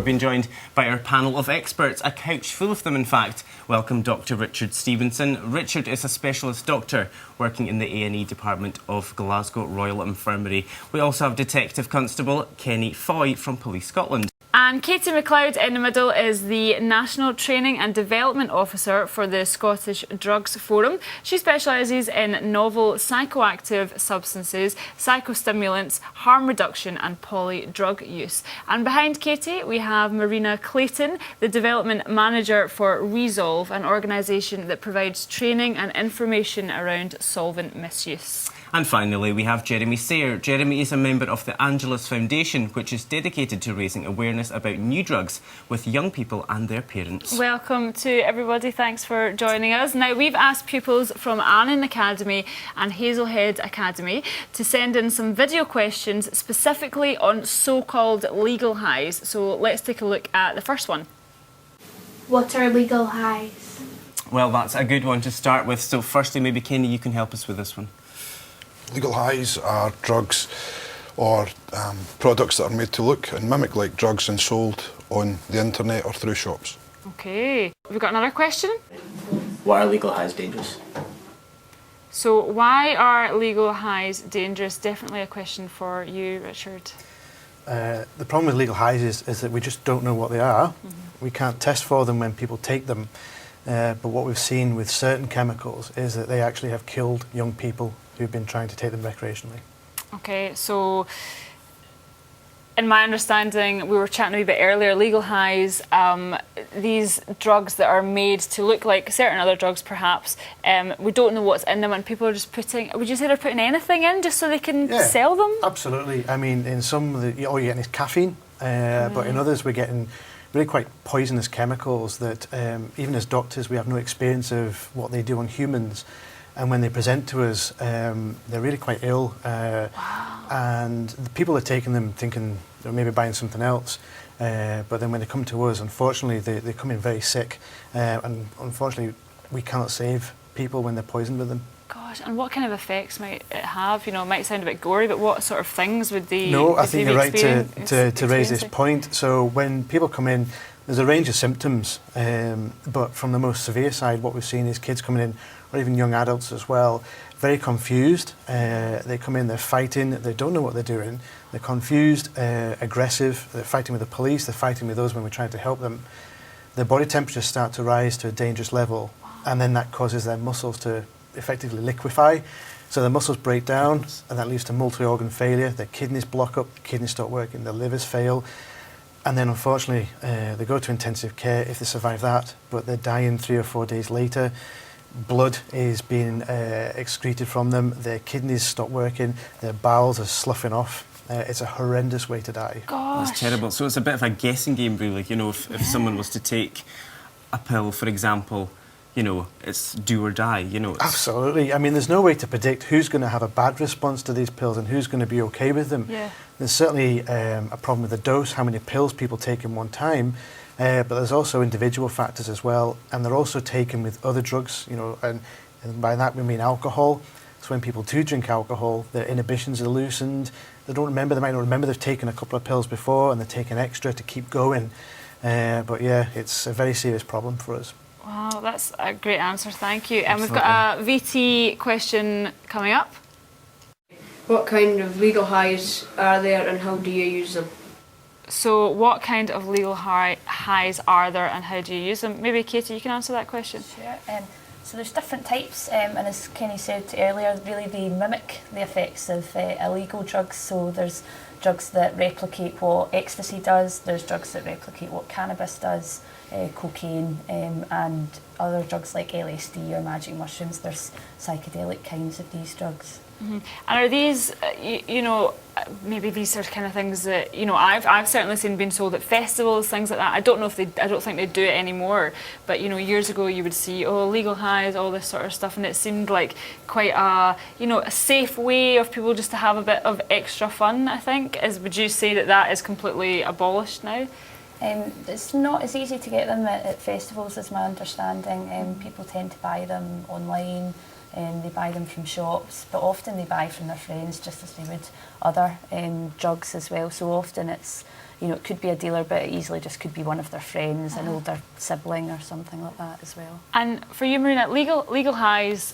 being joined by our panel of experts, a couch full of them in fact. Welcome Dr Richard Stevenson. Richard is a specialist doctor working in the A&E department of Glasgow Royal Infirmary. We also have Detective Constable Kenny Foy from Police Scotland. And Katie McLeod in the middle is the National Training and Development Officer for the Scottish Drugs Forum. She specialises in novel psychoactive substances, psychostimulants, harm reduction and poly-drug use. And behind Katie we have Marina Clayton, the Development Manager for Resolve, an organisation that provides training and information around solvent misuse. And finally, we have Jeremy Sayre. Jeremy is a member of the Angelus Foundation, which is dedicated to raising awareness about new drugs with young people and their parents. Welcome to everybody. Thanks for joining us. Now, we've asked pupils from Annan Academy and Hazelhead Academy to send in some video questions specifically on so-called legal highs. So let's take a look at the first one. What are legal highs? Well, that's a good one to start with. So firstly, maybe Kenny, you can help us with this one. Legal highs are drugs or products that are made to look and mimic like drugs and sold on the internet or through shops. Okay. Have we got another question? Why are legal highs dangerous? So why are legal highs dangerous? Definitely a question for you, Richard. The problem with legal highs is that we just don't know what they are. We can't test for them when people take them. But what we've seen with certain chemicals is that they actually have killed young people who've been trying to take them recreationally. Okay, so in my understanding, we were chatting a wee bit earlier, legal highs, these drugs that are made to look like certain other drugs perhaps, we don't know what's in them and people are just putting, would you say they're putting anything in just so they can sell them? Absolutely. I mean, in some of the, all you're getting is caffeine, but in others we're getting really quite poisonous chemicals that even as doctors we have no experience of what they do on humans. And when they present to us, they're really quite ill. And the people are taking them thinking they're maybe buying something else. But then when they come to us, unfortunately, they come in very sick. And unfortunately, we cannot save people when they're poisoned with them. Gosh, and what kind of effects might it have? You know, it might sound a bit gory, but what sort of things would they No, I think you're right to raise this experiencing? point. So when people come in, there's a range of symptoms. But from the most severe side, what we've seen is kids coming in, or even young adults as well, very confused. They come in, they're fighting, they don't know what they're doing. They're confused, aggressive, they're fighting with the police, they're fighting with us when we're trying to help them. Their body temperatures start to rise to a dangerous level, and then that causes their muscles to effectively liquefy. So their muscles break down, and that leads to multi-organ failure. Their kidneys block up, kidneys stop working, their livers fail. And then unfortunately, they go to intensive care if they survive that, but they're dying 3 or 4 days later. Blood is being excreted from them, their kidneys stop working, their bowels are sloughing off. It's a horrendous way to die. Gosh. That's terrible. So it's a bit of a guessing game, really. You know, if someone was to take a pill, for example, you know, it's do or die, you know. Absolutely. I mean, there's no way to predict who's going to have a bad response to these pills and who's going to be okay with them. Yeah. There's certainly a problem with the dose, how many pills people take in one time, but there's also individual factors as well, and they're also taken with other drugs, you know, and by that we mean alcohol. So when people do drink alcohol, their inhibitions are loosened. They might not remember they've taken a couple of pills before and they're taking extra to keep going. But yeah, it's a very serious problem for us. Wow, that's a great answer, thank you. And we've got a VT question coming up. What kind of legal highs are there and how do you use them? So what kind of legal highs are there and how do you use them? Maybe Katie, you can answer that question. Sure. So there's different types, and as Kenny said earlier, really they mimic the effects of illegal drugs. So there's drugs that replicate what ecstasy does, there's drugs that replicate what cannabis does, cocaine, and other drugs like LSD or magic mushrooms. There's psychedelic kinds of these drugs. And are these, you know, maybe these are kind of things that, you know, I've certainly seen being sold at festivals, things like that. I don't think they do it anymore. But you know, years ago you would see legal highs, all this sort of stuff, and it seemed like quite a, you know, a safe way of people just to have a bit of extra fun. I think. Would you say that is completely abolished now? It's not as easy to get them at festivals, as my understanding. People tend to buy them online. They buy them from shops, but often they buy from their friends, just as they would other drugs as well. So often it's, you know, it could be a dealer, but it easily just could be one of their friends, an older sibling or something like that as well. And for you, Marina, legal highs,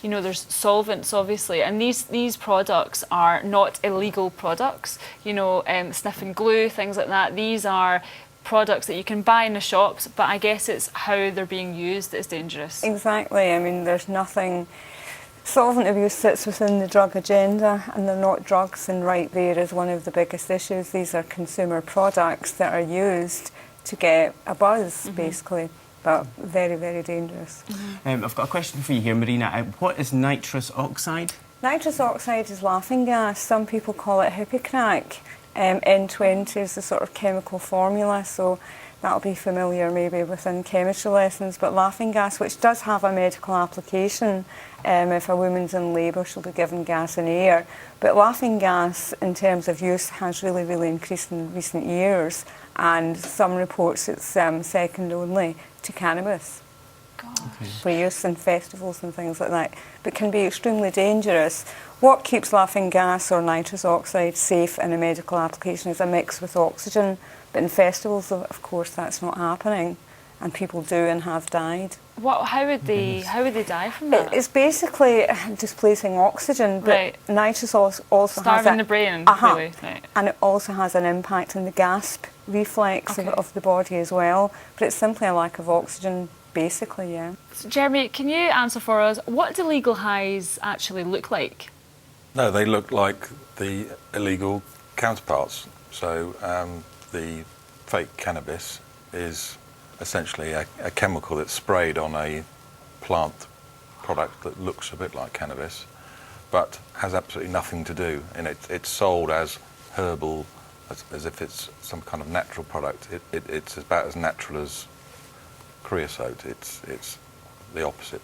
you know, there's solvents obviously, and these products are not illegal products. You know, sniffing glue, things like that. These are products that you can buy in the shops, but I guess it's how they're being used that's dangerous. Exactly. I mean, there's nothing. Solvent abuse sits within the drug agenda, and they're not drugs, and right there is one of the biggest issues. These are consumer products that are used to get a buzz, basically, but very, very dangerous. I've got a question for you here, Marina. What is nitrous oxide? Nitrous oxide is laughing gas. Some people call it hippie crack. N20 is the sort of chemical formula, so that'll be familiar maybe within chemistry lessons, but laughing gas, which does have a medical application, if a woman's in labour she'll be given gas and air, but laughing gas in terms of use has really, really increased in recent years, and some reports it's second only to cannabis. For use in festivals and things like that, but can be extremely dangerous. What keeps laughing gas or nitrous oxide safe in a medical application is a mix with oxygen, but in festivals, of course, that's not happening, and people do and have died. How would they die from that? It's basically displacing oxygen, but nitrous also starving has the brain, really. Right. And it also has an impact on the gasp reflex of the body as well. But it's simply a lack of oxygen. Basically, yeah. So, Jeremy, can you answer for us, what do legal highs actually look like? No, they look like the illegal counterparts. So the fake cannabis is essentially a chemical that's sprayed on a plant product that looks a bit like cannabis, but has absolutely nothing to do. And it's sold as herbal, as if it's some kind of natural product. It's about as natural as creosote. It's the opposite.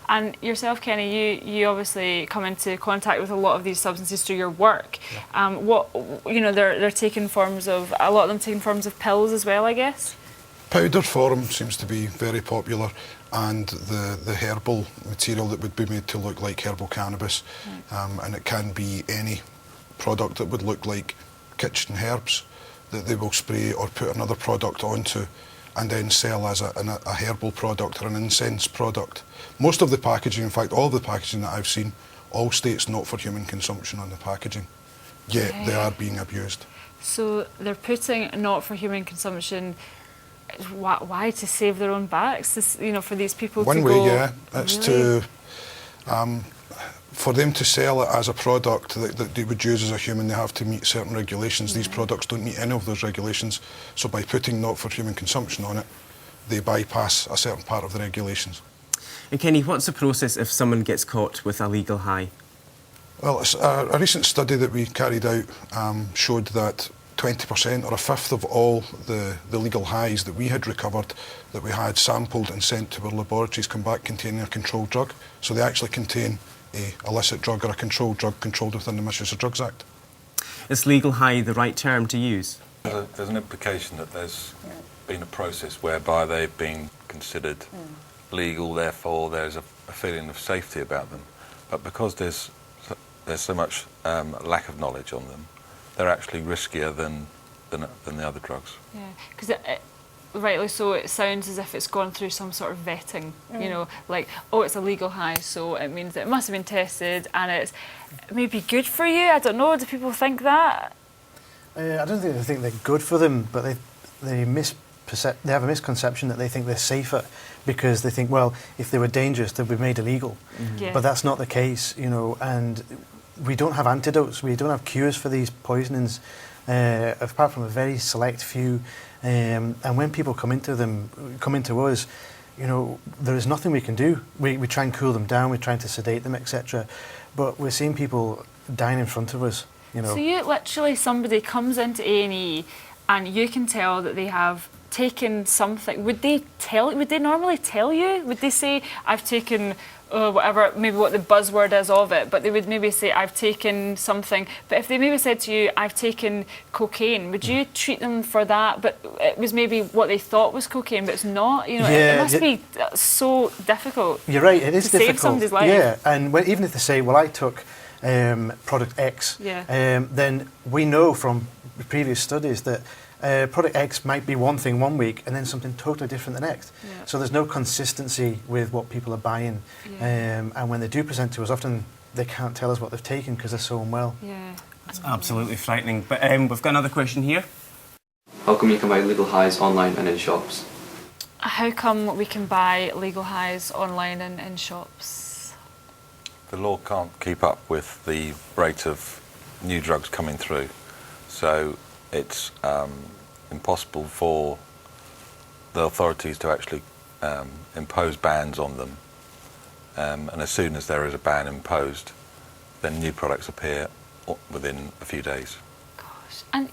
And yourself, Kenny, you obviously come into contact with a lot of these substances through your work. What, you know, they're taking forms of, a lot of them taking forms of pills as well, I guess. Powder form seems to be very popular, and the herbal material that would be made to look like herbal cannabis, and it can be any product that would look like kitchen herbs that they will spray or put another product onto and then sell as a herbal product or an incense product. Most of the packaging, in fact all of the packaging that I've seen, all states not for human consumption on the packaging, yet they are being abused. So they're putting not for human consumption. Why? To save their own backs? This, you know, for these people One to way, go... yeah, it's to for them to sell it as a product that they would use as a human, they have to meet certain regulations. These products don't meet any of those regulations, so by putting not for human consumption on it, they bypass a certain part of the regulations. And Kenny, what's the process if someone gets caught with a legal high? Well, a recent study that we carried out showed that 20% or a fifth of all the legal highs that we had recovered, that we had sampled and sent to our laboratories, come back containing a controlled drug. So they actually contain a illicit drug or a controlled drug controlled within the Misuse of Drugs Act. Is legal high the right term to use? There's an implication that there's been a process whereby they've been considered legal, therefore there's a feeling of safety about them. But because there's so much lack of knowledge on them, they're actually riskier than the other drugs. Yeah, because rightly so, it sounds as if it's gone through some sort of vetting, you know, like, oh, it's a legal high, so it means that it must have been tested and it's maybe good for you. I don't know, do people think that? I don't think they think they're good for them, but they have a misconception that they think they're safer because they think, well, if they were dangerous, they'd be made illegal. Yeah. But that's not the case, you know, and we don't have antidotes, we don't have cures for these poisonings, apart from a very select few. And when people come into us, you know, there is nothing we can do. We try and cool them down, we're trying to sedate them, etc. But we're seeing people dying in front of us, you know. So you literally, somebody comes into A&E and you can tell that they have taken something. Would they normally tell you? Would they say, I've taken whatever, maybe what the buzzword is of it, but they would maybe say, I've taken something. But if they maybe said to you, I've taken cocaine, would you treat them for that? But it was maybe what they thought was cocaine, but it's not. You know, it must be so difficult. You're right, it is to difficult. Save somebody's life. Yeah, and even if they say, well, I took product X, then we know from previous studies that product X might be one thing one week and then something totally different the next. Yeah. So there's no consistency with what people are buying. And when they do present to us, often they can't tell us what they've taken because they're so unwell. Yeah. It's absolutely frightening. But we've got another question here. How come you can buy legal highs online and in shops? How come we can buy legal highs online and in shops? The law can't keep up with the rate of new drugs coming through. So it's impossible for the authorities to actually impose bans on them. And as soon as there is a ban imposed, then new products appear within a few days. Gosh. And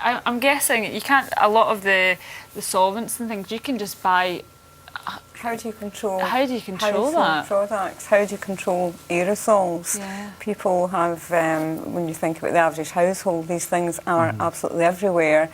I'm guessing you can't, a lot of the solvents and things, you can just buy. How do you control that? Products? How do you control aerosols? Yeah. People have, when you think about the average household, these things are absolutely everywhere,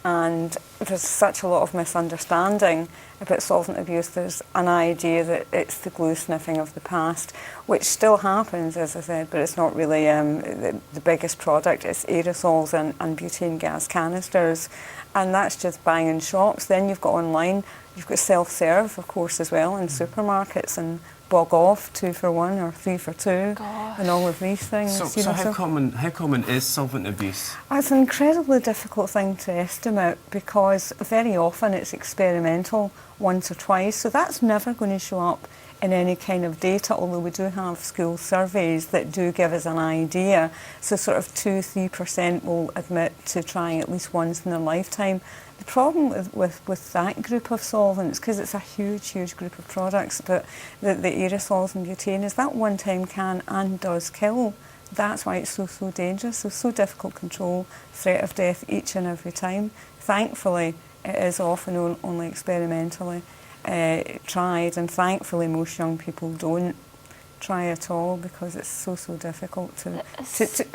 and there's such a lot of misunderstanding about solvent abuse. There's an idea that it's the glue sniffing of the past, which still happens, as I said, but it's not really the biggest product. It's aerosols and butane gas canisters, and that's just buying in shops. Then you've got online. You've got self-serve, of course, as well in supermarkets, and bog off 2 for 1 or 3 for 2, and all of these things. So how common is solvent abuse? It's an incredibly difficult thing to estimate because very often it's experimental, once or twice. So that's never going to show up in any kind of data, although we do have school surveys that do give us an idea. So sort of 2-3% will admit to trying at least once in their lifetime. The problem with that group of solvents, because it's a huge group of products, but the aerosols and butane is that one-time can and does kill. That's why it's so dangerous, so difficult to control, threat of death each and every time. Thankfully, it is often only experimentally tried, and thankfully most young people don't try at all because it's so difficult to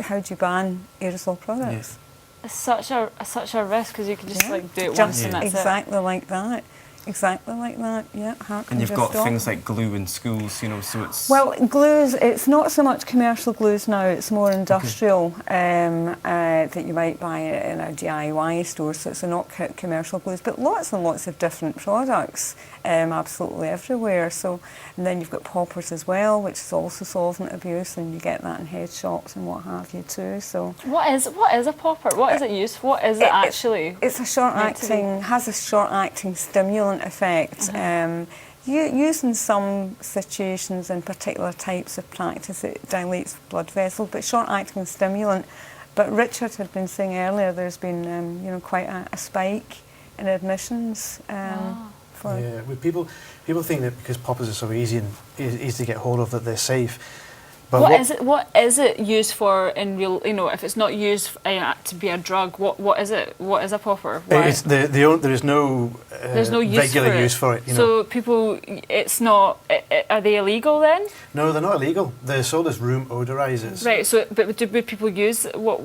how do you ban aerosol products? Yes. It's such a risk because you can just like do it just once and that's exactly like that. Exactly like that, yeah. And you've got things like glue in schools, you know, so it's... Well, glues, it's not so much commercial glues now, it's more industrial that you might buy in a DIY store, so it's not commercial glues, but lots and lots of different products, absolutely everywhere. So, and then you've got poppers as well, which is also solvent abuse, and you get that in head shops and what have you too. So, what is a popper? What is it used for? What is it actually? It's a short-acting, has a short-acting stimulant effect. Used in some situations in particular types of practice, it dilates blood vessels, but short-acting stimulant. But Richard had been saying earlier, there's been quite a spike in admissions. With people think that because poppers are so easy to get hold of that they're safe. But what is it used for in real? You know, if it's not used to be a drug, what is it? What is a popper? There is no regular use for it. You know. So people, it's not. Are they illegal then? No, they're not illegal. They're sold as room odorizers. Right. So, but would people use what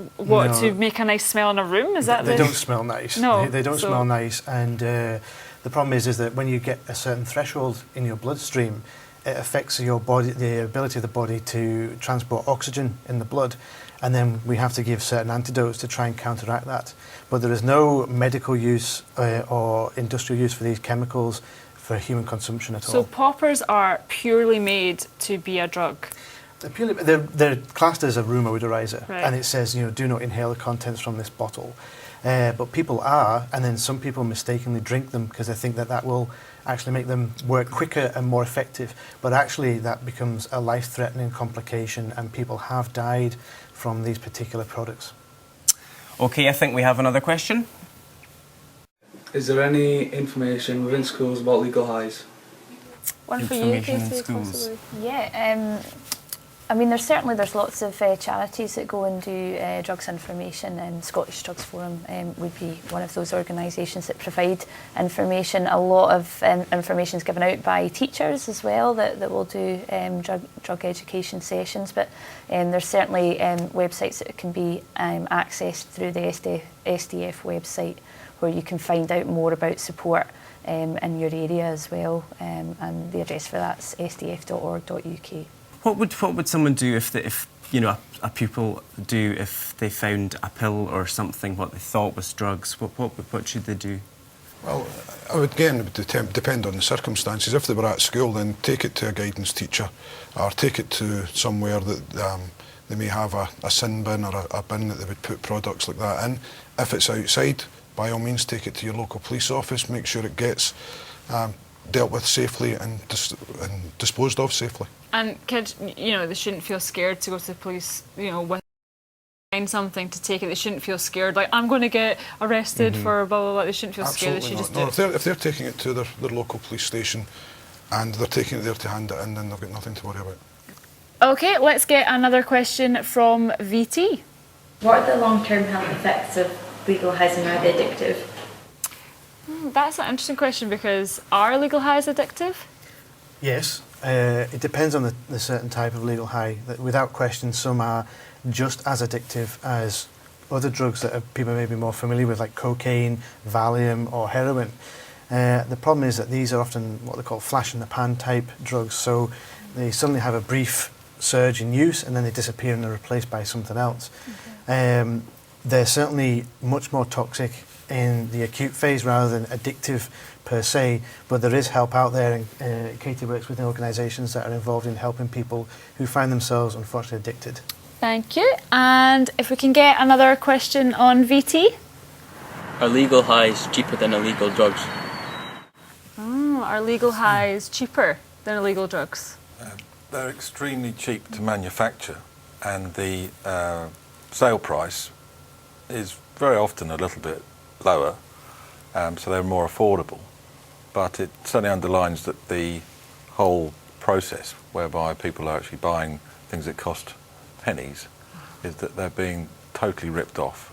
to make a nice smell in a room? Is that they don't smell nice? No, they don't smell nice. And the problem is that when you get a certain threshold in your bloodstream, it affects your body, the ability of the body to transport oxygen in the blood, and then we have to give certain antidotes to try and counteract that. But there is no medical use or industrial use for these chemicals for human consumption at all. So poppers are purely made to be a drug? They're classed as a room odorizer, right. And it says, do not inhale the contents from this bottle. But people are, and then some people mistakenly drink them because they think that will actually make them work quicker and more effective. But actually that becomes a life-threatening complication, and people have died from these particular products. Okay, I think we have another question. Is there any information within schools about legal highs? One for you, Information in schools. Yeah, I mean, there's lots of charities that go and do drugs information, and Scottish Drugs Forum would be one of those organisations that provide information. A lot of information is given out by teachers as well that will do drug education sessions, but there's certainly websites that can be accessed through the SDF website, where you can find out more about support in your area as well, and the address for that's sdf.org.uk. What would someone do if a pupil do if they found a pill or something what they thought was drugs? What should they do? Well, it would depend on the circumstances. If they were at school, then take it to a guidance teacher, or take it to somewhere that they may have a sin bin or a bin that they would put products like that in. If it's outside, by all means take it to your local police office, make sure it gets dealt with safely and disposed of safely. And kids, they shouldn't feel scared to go to the police, with something to take it. They shouldn't feel scared, like, I'm going to get arrested for blah, blah, blah. They shouldn't feel scared. They should just do it. If they're taking it to their local police station and they're taking it there to hand it in, then they've got nothing to worry about. OK, let's get another question from VT. What are the long-term health effects of legal highs and are they addictive? That's an interesting question, because are legal highs addictive? Yes. It depends on the certain type of legal high. Without question, some are just as addictive as other drugs that people may be more familiar with, like cocaine, Valium or heroin. The problem is that these are often what they call flash-in-the-pan type drugs, so they suddenly have a brief surge in use and then they disappear and they're replaced by something else. Okay. They're certainly much more toxic in the acute phase rather than addictive per se, but there is help out there, and Katie works with organisations that are involved in helping people who find themselves unfortunately addicted. Thank you. And if we can get another question on VT. Are legal highs cheaper than illegal drugs? Are legal highs cheaper than illegal drugs? They're extremely cheap to manufacture, and the sale price is very often a little bit lower, so they're more affordable. But it certainly underlines that the whole process whereby people are actually buying things that cost pennies is that they're being totally ripped off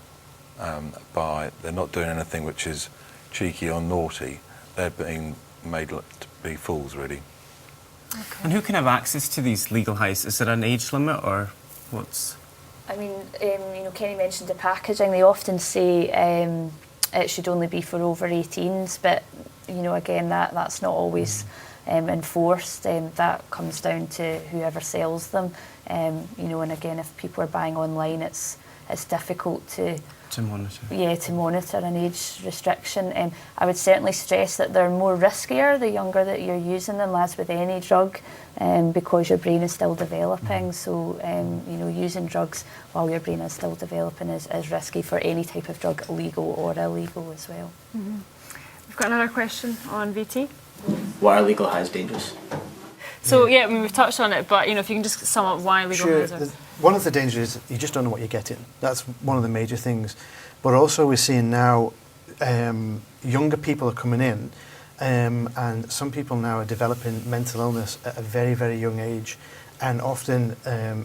they're not doing anything which is cheeky or naughty. They're being made to be fools, really. Okay. And who can have access to these legal highs? Is there an age limit, or what's... I mean, Kenny mentioned the packaging. They often say it should only be for over 18s, but again, that's not always enforced. That comes down to whoever sells them. And again, if people are buying online, it's difficult to monitor. Yeah, to monitor an age restriction. I would certainly stress that they're more riskier the younger that you're using them, as with any drug, because your brain is still developing. So, using drugs while your brain is still developing is risky for any type of drug, legal or illegal as well. Mm-hmm. We've got another question on VT. Why are legal highs dangerous? So, I mean, we've touched on it, but, if you can just sum up why legal highs are... One of the dangers is you just don't know what you're getting. That's one of the major things. But also we're seeing now younger people are coming in, and some people now are developing mental illness at a very, very young age, and often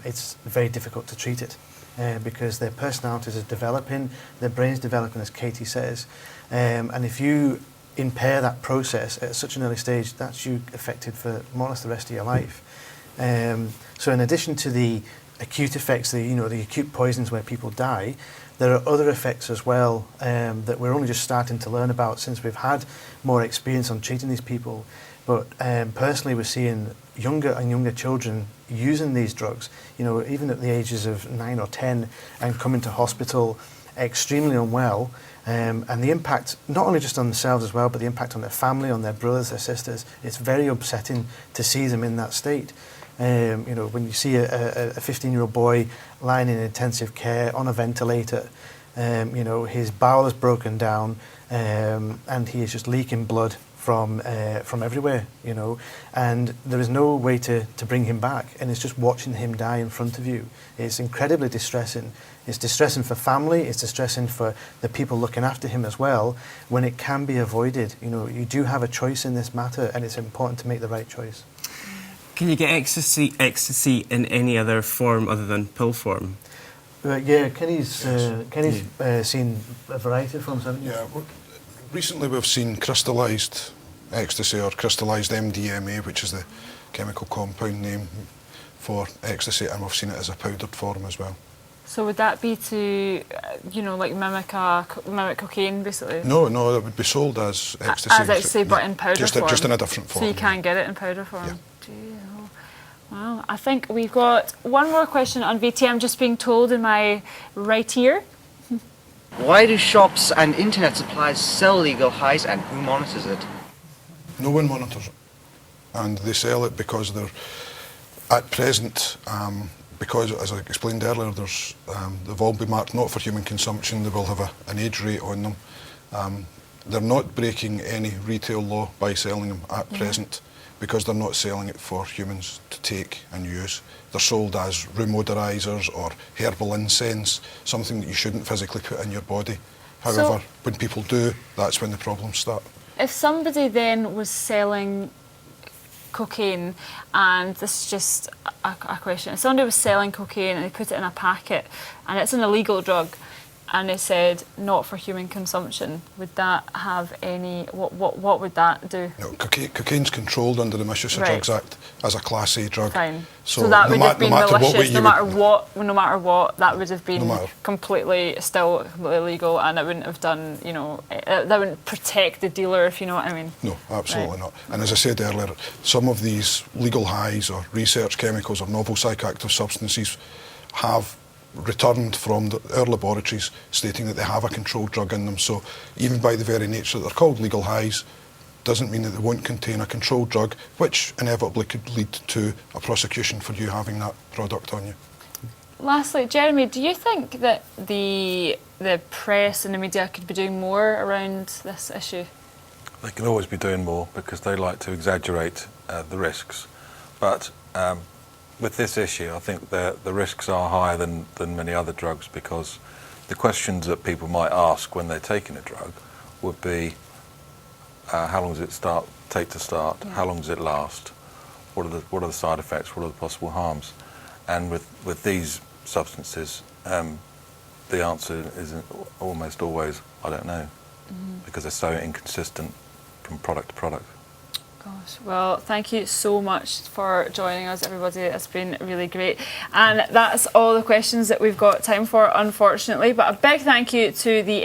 it's very difficult to treat it because their personalities are developing, their brain's developing, as Katie says, and if you impair that process at such an early stage, that's you affected for more or less the rest of your life. So in addition to the acute effects, the acute poisons where people die, there are other effects as well that we're only just starting to learn about since we've had more experience on treating these people. But personally, we're seeing younger and younger children using these drugs, even at the ages of 9 or 10, and coming to hospital extremely unwell. And the impact, not only just on themselves as well, but the impact on their family, on their brothers, their sisters, it's very upsetting to see them in that state. When you see a 15-year-old boy lying in intensive care on a ventilator, his bowel is broken down, and he is just leaking blood from everywhere, and there is no way to bring him back, and it's just watching him die in front of you. It's incredibly distressing. It's distressing for family, it's distressing for the people looking after him as well, when it can be avoided. You do have a choice in this matter, and it's important to make the right choice. Can you get ecstasy in any other form other than pill form? Yeah, Kenny's seen a variety of forms, haven't you? Yeah, recently we've seen crystallised ecstasy or crystallised MDMA, which is the chemical compound name for ecstasy, and we've seen it as a powdered form as well. So would that be to, like mimic cocaine, basically? No, it would be sold as ecstasy. As ecstasy, but in powder form? Just in a different form. So you can't get it in powder form? Yeah. Gee, oh. Well, I think we've got one more question on VT. I'm just being told in my right ear. Why do shops and internet suppliers sell legal highs, and who monitors it? No one monitors it. And they sell it because they're, at present, because, as I explained earlier, they've all been marked not for human consumption. They will have an age rate on them. They're not breaking any retail law by selling them at present, because they're not selling it for humans to take and use. They're sold as room odorisers or herbal incense, something that you shouldn't physically put in your body. However, when people do, that's when the problems start. If somebody then was selling cocaine, and this is just a question, if somebody was selling cocaine and they put it in a packet and it's an illegal drug and it said not for human consumption, would that have any, what would that do? No, cocaine's controlled under the Misuse of Drugs Act as a Class A drug. Fine. So that would have been malicious, no matter what, that would have been completely legal, and it wouldn't have done, that wouldn't protect the dealer, if you know what I mean. No, absolutely not. And as I said earlier, some of these legal highs or research chemicals or novel psychoactive substances have returned from our laboratories stating that they have a controlled drug in them. So even by the very nature that they're called legal highs, doesn't mean that they won't contain a controlled drug, which inevitably could lead to a prosecution for you having that product on you. Lastly, Jeremy, do you think that the press and the media could be doing more around this issue? They can always be doing more because they like to exaggerate the risks. But with this issue, I think the risks are higher than many other drugs, because the questions that people might ask when they're taking a drug would be, how long does it take to start? Yeah. How long does it last? What are the side effects? What are the possible harms? And with these substances, the answer is almost always, I don't know, because they're so inconsistent from product to product. Gosh, well, thank you so much for joining us, everybody. It's been really great. And that's all the questions that we've got time for, unfortunately. But a big thank you to the